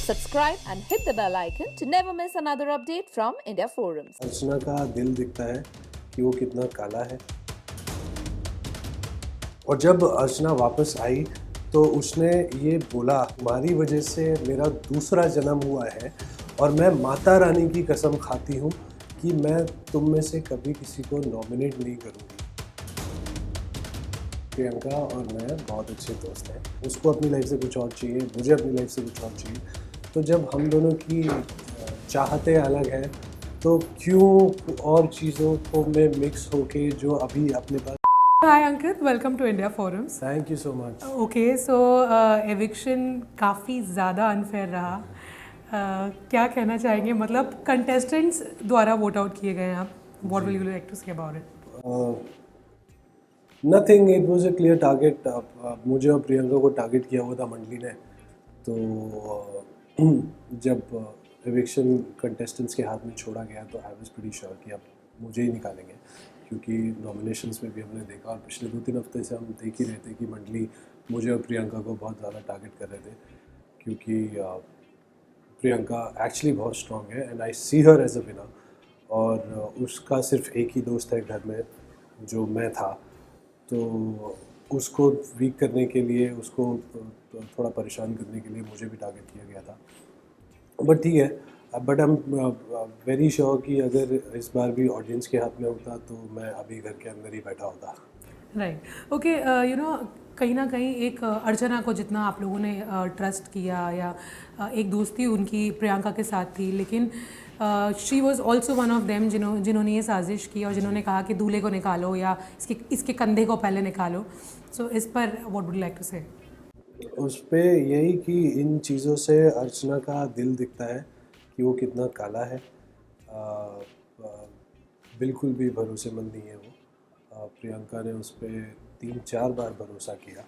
Subscribe and hit the bell icon to never miss another update from India Forums. अर्चना का दिल दिखता है कि वो कितना काला है। और जब अर्चना वापस आई तो उसने ये बोला, तुम्हारी वजह से मेरा दूसरा जन्म हुआ है और मैं माता रानी की कसम खाती हूँ कि मैं तुम में से कभी किसी को नॉमिनेट नहीं करूँगी। प्रियंका और मैं बहुत अच्छे दोस्त हैं। उसको अपनी लाइफ से कुछ और चाहिए, मुझे अपनी लाइफ से कुछ और चाहिए। तो जब हम दोनों की चाहतें अलग हैं तो क्यों और चीज़ों को में मिक्स होके जो अभी अपने पास। Hi Ankit, welcome to India Forums. Thank you so much. Okay, so eviction काफ़ी ज़्यादा unfair रहा। क्या कहना चाहेंगे, मतलब contestants द्वारा वोट आउट किए गए हैं आप। What will you like to say about it? Nothing, it was a clear target. मुझे और प्रियंका को टारगेट किया हुआ था मंडली ने। तो जब एविक्शन कंटेस्टेंट्स के हाथ में छोड़ा गया तो आई वाज प्रीटी श्योर कि अब मुझे ही निकालेंगे, क्योंकि नॉमिनेशंस में भी हमने देखा और पिछले 2-3 हफ्ते से हम देख ही रहे थे कि मंडली मुझे और प्रियंका को बहुत ज़्यादा टारगेट कर रहे थे, क्योंकि प्रियंका एक्चुअली बहुत स्ट्रॉन्ग है and I see her as a winner. और उसका सिर्फ एक ही दोस्त है घर में जो मैं था, तो उसको वीक करने के लिए, उसको थोड़ा परेशान करने के लिए मुझे भी टारगेट किया गया था। बट ठीक है, but I am very sure कि अगर इस बार भी ऑडियंस के हाथ में होता तो मैं अभी घर के अंदर ही बैठा होता। राइट, ओके, यू नो, कहीं ना कहीं एक अर्चना को जितना आप लोगों ने ट्रस्ट किया या एक दोस्ती उनकी प्रियंका के साथ थी, लेकिन she was also one of them जिन्होंने ये साजिश की और जिन्होंने कहा कि दूल्हे को निकालो या इसके कंधे को पहले निकालो। सो इस पर व्हाट वुड लाइक टू से? उस पर यही कि इन चीज़ों से अर्चना का दिल दिखता है कि वो कितना काला है। बिल्कुल भी भरोसेमंद नहीं है वो। प्रियंका ने उस पर 3-4 बार भरोसा किया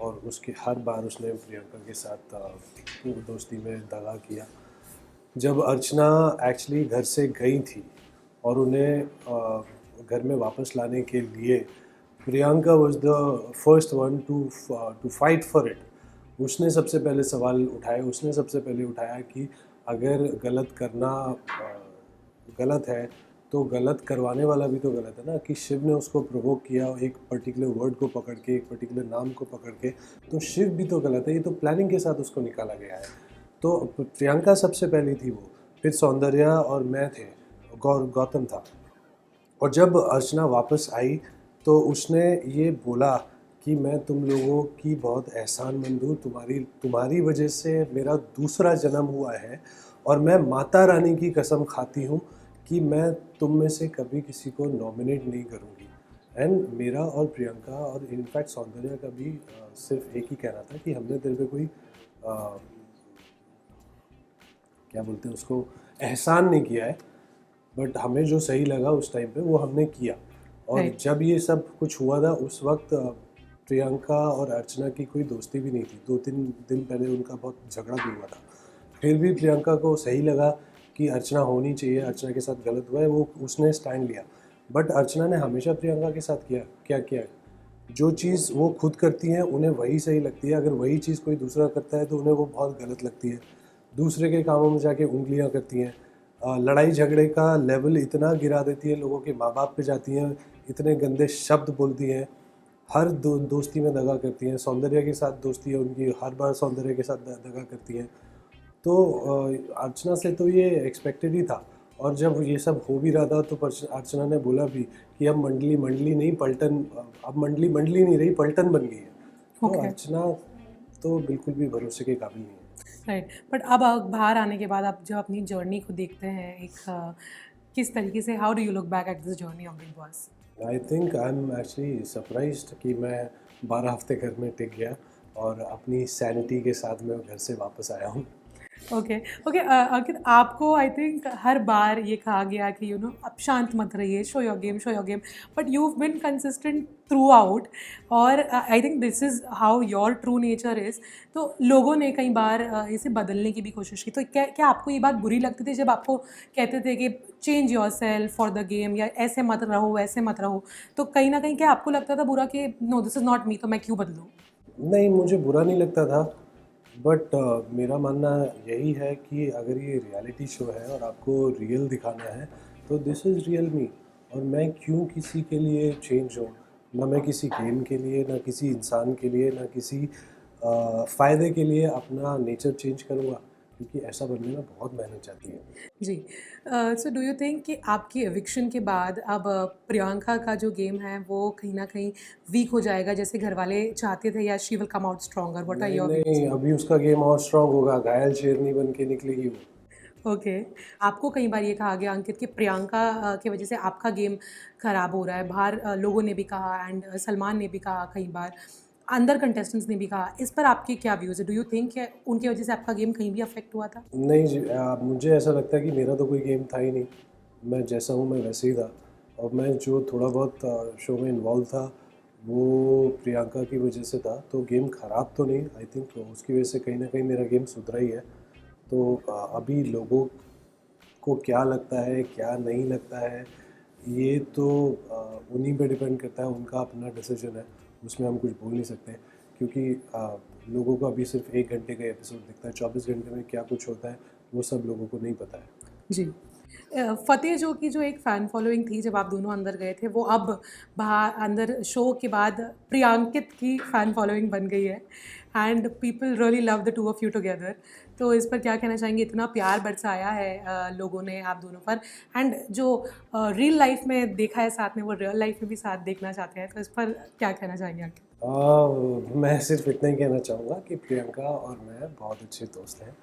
और उसके हर बार उसने प्रियंका के साथ दोस्ती में दगा किया। जब अर्चना एक्चुअली घर से गई थी और उन्हें घर में वापस लाने के लिए Priyanka was the first one two fight for it. उसने सबसे पहले सवाल उठाए, उसने सबसे पहले उठाया कि अगर गलत करना गलत है तो गलत करवाने वाला भी तो गलत है ना। कि शिव ने उसको प्रोवोक किया एक पर्टिकुलर वर्ड को पकड़ के, एक पर्टिकुलर नाम को पकड़ के, तो शिव भी तो गलत है। ये तो प्लानिंग के साथ उसको निकाला गया है। तो प्रियंका सबसे पहली थी वो, फिर सौंदर्या और मैं थे, गौतम था। और जब अर्चना वापस आई तो उसने ये बोला कि मैं तुम लोगों की बहुत एहसानमंद हूँ, तुम्हारी वजह से मेरा दूसरा जन्म हुआ है और मैं माता रानी की कसम खाती हूँ कि मैं तुम में से कभी किसी को नॉमिनेट नहीं करूँगी। एंड मेरा और प्रियंका और इनफैक्ट सौंदर्या का भी सिर्फ एक ही कहना था कि हमने तेरे पे कोई क्या बोलते हैं उसको, एहसान नहीं किया है, बट हमें जो सही लगा उस टाइम पे वो हमने किया। और जब ये सब कुछ हुआ था उस वक्त प्रियंका और अर्चना की कोई दोस्ती भी नहीं थी। 2-3 दिन पहले उनका बहुत झगड़ा भी हुआ था। फिर भी प्रियंका को सही लगा कि अर्चना होनी चाहिए, अर्चना के साथ गलत हुआ है, वो उसने स्टैंड लिया। बट अर्चना ने हमेशा प्रियंका के साथ क्या किया, जो चीज़ वो खुद करती हैं उन्हें वही सही लगती है। अगर वही चीज़ कोई दूसरा करता है तो उन्हें वो बहुत गलत लगती है। दूसरे के कामों में जाके उंगलियां करती हैं, लड़ाई झगड़े का लेवल इतना गिरा देती है, लोगों के माँ बाप पे जाती हैं, इतने गंदे शब्द बोलती हैं, हर दोस्ती में दगा करती हैं। सौंदर्या के साथ दोस्ती है उनकी, हर बार सौंदर्या के साथ दगा करती हैं। तो अर्चना से तो ये एक्सपेक्टेड ही था। और जब ये सब हो भी रहा था तो अर्चना ने बोला भी कि अब मंडली नहीं पलटन, अब मंडली नहीं रही, पलटन बन गई है। तो अर्चना तो बिल्कुल भी भरोसे के काबिल नहीं है। राइट, बट अब बाहर आने के बाद आप जब अपनी जर्नी को देखते हैं, एक किस तरीके से, how do you look back at this journey of big boss? I think I am actually surprised कि मैं 12 हफ्ते घर में टिक गया और अपनी सैनिटी के साथ मैं घर से वापस आया हूँ। ओके, ओके, अंकित, आपको आई थिंक हर बार ये कहा गया कि यू नो अब शांत मत रहिए, show your game, but you have been consistent throughout और I think this is how your true nature is. तो लोगों ने कई बार इसे बदलने की भी कोशिश की, तो क्या आपको ये बात बुरी लगती थी जब आपको कहते थे कि change your self for the game, या ऐसे मत रहो वैसे मत रहो? तो कहीं ना कहीं क्या आपको लगता था बुरा कि no this is not me, तो मैं क्यों बदलूँ? नहीं, मुझे बुरा नहीं लगता था, बट मेरा मानना यही है कि अगर ये रियलिटी शो है और आपको रियल दिखाना है तो दिस इज़ रियल मी। और मैं क्यों किसी के लिए चेंज हूँ? ना मैं किसी गेम के लिए, ना किसी इंसान के लिए, ना किसी फ़ायदे के लिए अपना नेचर चेंज करूँगा, क्योंकि ऐसा बनने में बहुत मेहनत जाती है। जी। सो डू यू थिंक कि आपकी एविक्शन के बाद अब प्रियंका का जो गेम है वो कहीं न कहीं वीक हो जाएगा जैसे घरवाले चाहते थे, या she will come out stronger? What are नहीं, योर व्यूज़? नहीं, अभी उसका गेम और स्ट्रॉन्ग होगा, घायल शेरनी बन के निकलेगी वो। ओके। आपको कई बार ये कहा गया अंकित कि प्रियंका की वजह से आपका गेम खराब हो रहा है। बाहर लोगों ने भी कहा, एंड सलमान ने भी कहा कई बार, अंदर कंटेस्टेंट्स ने भी कहा। इस पर आपके क्या व्यूज़ है? डू यू थिंक कि उनकी वजह से आपका गेम कहीं भी अफ़ेक्ट हुआ था? नहीं जी, मुझे ऐसा लगता है कि मेरा तो कोई गेम था ही नहीं। मैं जैसा हूँ मैं वैसे ही था। और मैं जो थोड़ा बहुत शो में इन्वॉल्व था वो प्रियंका की वजह से था। तो गेम ख़राब तो नहीं, आई थिंक उसकी वजह से कहीं न कहीं मेरा गेम सुधरा ही है। तो अभी लोगों को क्या लगता है, क्या नहीं लगता है, ये तो उन्हीं पे डिपेंड करता है, उनका अपना डिसीजन है। उसमें हम कुछ बोल नहीं सकते, क्योंकि लोगों को अभी सिर्फ 1 घंटे का एपिसोड दिखता है। 24 घंटे में क्या कुछ होता है वो सब लोगों को नहीं पता है। जी। फ़तेह जो की जो एक फ़ैन फ़ॉलोइंग थी जब आप दोनों अंदर गए थे, वो अब बाहर अंदर शो के बाद प्रियांकित की फ़ैन फ़ॉलोइंग बन गई है, and people really love the two of you together. तो इस पर क्या कहना चाहेंगे? इतना प्यार बरसाया है लोगों ने आप दोनों पर, एंड जो रियल लाइफ़ में देखा है साथ में, वो रियल लाइफ़ में भी साथ देखना चाहते हैं। तो इस पर क्या कहना चाहेंगे आगे? मैं सिर्फ इतना ही कहना चाहूँगा कि प्रियंका और मैं बहुत अच्छे दोस्त हैं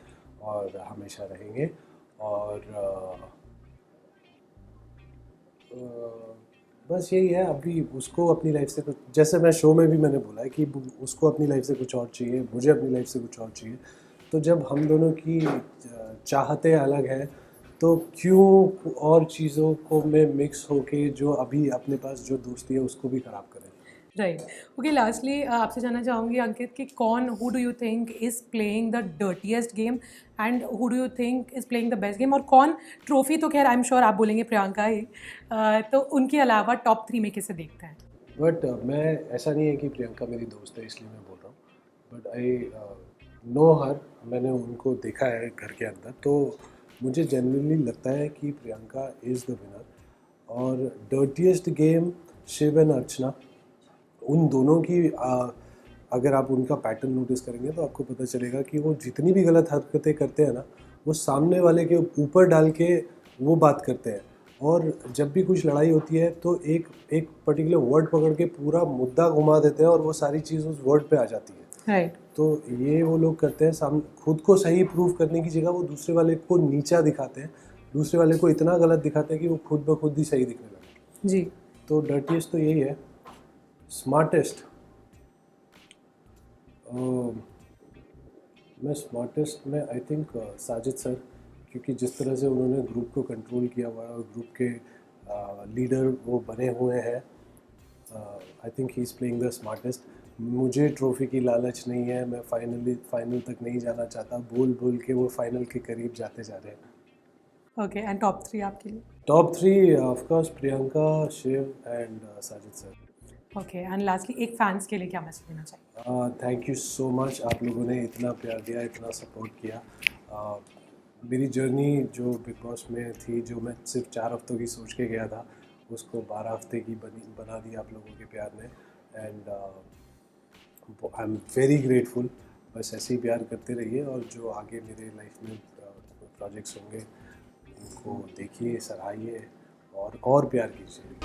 और हमेशा रहेंगे। और अ, बस यही है, अभी उसको अपनी लाइफ से कुछ, जैसे मैं शो में भी मैंने बोला है कि उसको अपनी लाइफ से कुछ और चाहिए, मुझे अपनी लाइफ से कुछ और चाहिए। तो जब हम दोनों की चाहते अलग हैं तो क्यों और चीज़ों को में मिक्स होके जो अभी अपने पास जो दोस्ती है उसको भी ख़राब करें। राइट। ओके, लास्टली आपसे जानना चाहूँगी अंकित कि कौन, who do you think is playing the dirtiest game, and who do you think is playing the best game? और कौन ट्रॉफी, तो खैर आई एम श्योर आप बोलेंगे प्रियंका ही, तो उनके अलावा टॉप 3 में किसे देखते हैं? बट मैं, ऐसा नहीं है कि प्रियंका मेरी दोस्त है इसलिए मैं बोल रहा हूँ, बट आई नो हर, मैंने उनको देखा है घर के अंदर। तो मुझे जेन्युइनली लगता है कि प्रियंका इज़ द विनर। और डर्टीएस्ट गेम, शिव एंड अर्चना, उन दोनों की अगर आप उनका पैटर्न नोटिस करेंगे तो आपको पता चलेगा कि वो जितनी भी गलत हरकतें करते हैं ना, वो सामने वाले के ऊपर डाल के वो बात करते हैं। और जब भी कुछ लड़ाई होती है तो एक एक पर्टिकुलर वर्ड पकड़ के पूरा मुद्दा घुमा देते हैं और वो सारी चीज़ उस वर्ड पे आ जाती है। राइट। तो ये वो लोग करते हैं, खुद को सही प्रूव करने की जगह वो दूसरे वाले को नीचा दिखाते हैं, दूसरे वाले को इतना गलत दिखाते हैं कि वो खुद ब खुद ही सही दिखने लगते हैं। जी। तो डर्टीएस्ट तो यही है। स्मार्टेस्ट, मैं स्मार्टेस्ट में आई थिंक साजिद सर, क्योंकि जिस तरह से उन्होंने ग्रुप को कंट्रोल किया हुआ है और ग्रुप के लीडर वो बने हुए हैं, I think he is playing the smartest. मुझे ट्रॉफी की लालच नहीं है, मैं फाइनल तक नहीं जाना चाहता, बोल बोल के वो फाइनल के करीब जाते जा रहे हैं। ओके, एंड टॉप 3 आपके लिए? Top 3 of course Priyanka, Shiv and Sajid sir. Okay, and lastly एक फैंस के लिए क्या मैसेज देना चाहिए? थैंक यू सो मच, आप लोगों ने इतना प्यार दिया, इतना सपोर्ट किया। मेरी जर्नी जो बिग बॉस में थी, जो मैं सिर्फ 4 हफ्तों की सोच के गया था, उसको 12 हफ्ते की बना दी आप लोगों के प्यार ने। And I am very grateful. बस ऐसे ही प्यार करते रहिए और जो आगे मेरे लाइफ में प्रोजेक्ट्स होंगे उनको देखिए, सराहिए और प्यार कीजिए।